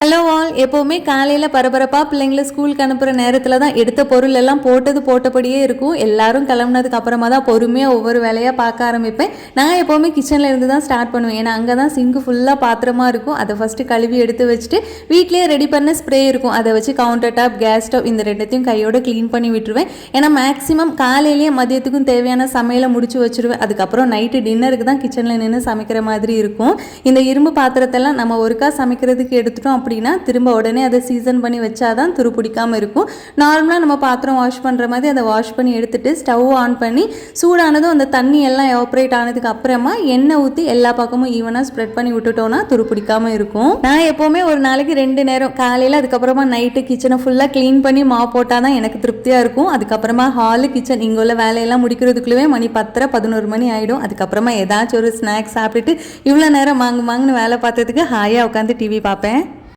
Hello all. எப்போவுமே காலையில் பரபரப்பாக பிள்ளைங்களை ஸ்கூலுக்கு அனுப்புகிற நேரத்தில் தான் எடுத்த பொருள் எல்லாம் போட்டபடியே இருக்கும். எல்லாரும் கிளம்புனதுக்கு அப்புறமா தான் பொறுமையாக ஒவ்வொரு வேலையாக பார்க்க ஆரம்பிப்பேன். நான் எப்போவுமே கிச்சனில் இருந்து தான் ஸ்டார்ட் பண்ணுவேன். ஏன்னா அங்கே தான் சிங்கு ஃபுல்லாக பாத்திரமாக இருக்கும். அதை ஃபஸ்ட்டு கழுவி எடுத்து வச்சுட்டு வீட்லேயே ரெடி பண்ண ஸ்ப்ரே இருக்கும், அதை வச்சு கவுண்டர் டாப், கேஸ் ஸ்டவ் இந்த ரெண்டத்தையும் கையோடு க்ளீன் பண்ணி விட்டுருவேன். ஏன்னா மேக்ஸிமம் காலையிலேயே மதியத்துக்கும் தேவையான சமையலை முடிச்சு வச்சுருவேன். அதுக்கப்புறம் நைட்டு டின்னருக்கு தான் கிச்சனில் நின்று சமைக்கிற மாதிரி இருக்கும். இந்த இரும்பு பாத்திரத்தெல்லாம் நம்ம ஒருக்கா சமைக்கிறதுக்கு எடுத்துட்டோம் அப்படின்னா திரும்ப உடனே அதை சீசன் பண்ணி வச்சாதான் துரு பிடிக்காமல் இருக்கும். நார்மலாக நம்ம பாத்திரம் வாஷ் பண்ணுற மாதிரி அதை வாஷ் பண்ணி எடுத்துட்டு ஸ்டவ் ஆன் பண்ணி சூடானதும் அந்த தண்ணி எல்லாம் எவாப்ரேட் ஆனதுக்கு அப்புறமா எண்ணெய் ஊற்றி எல்லா பக்கமும் ஈவனாக ஸ்ப்ரெட் பண்ணி விட்டுட்டோம்னா துரு பிடிக்காமல் இருக்கும். நான் எப்போவுமே ஒரு நாளைக்கு 2 நேரம் காலையில் அதுக்கப்புறமா நைட்டு கிச்சனை ஃபுல்லாக க்ளீன் பண்ணி போட்டால் தான் எனக்கு திருப்தியாக இருக்கும். அதுக்கப்புறமா ஹாலு, கிச்சன் இங்கே உள்ள வேலையெல்லாம் முடிக்கிறதுக்குள்ளவே மணி 10, 11 மணி ஆகிடும். அதுக்கப்புறமா ஏதாச்சும் ஒரு ஸ்நாக்ஸ் சாப்பிட்டுட்டு இவ்வளோ நேரம் மாங்குன்னு வேலை பார்த்ததுக்கு ஹாயாக உட்காந்து டிவி பார்ப்பேன்.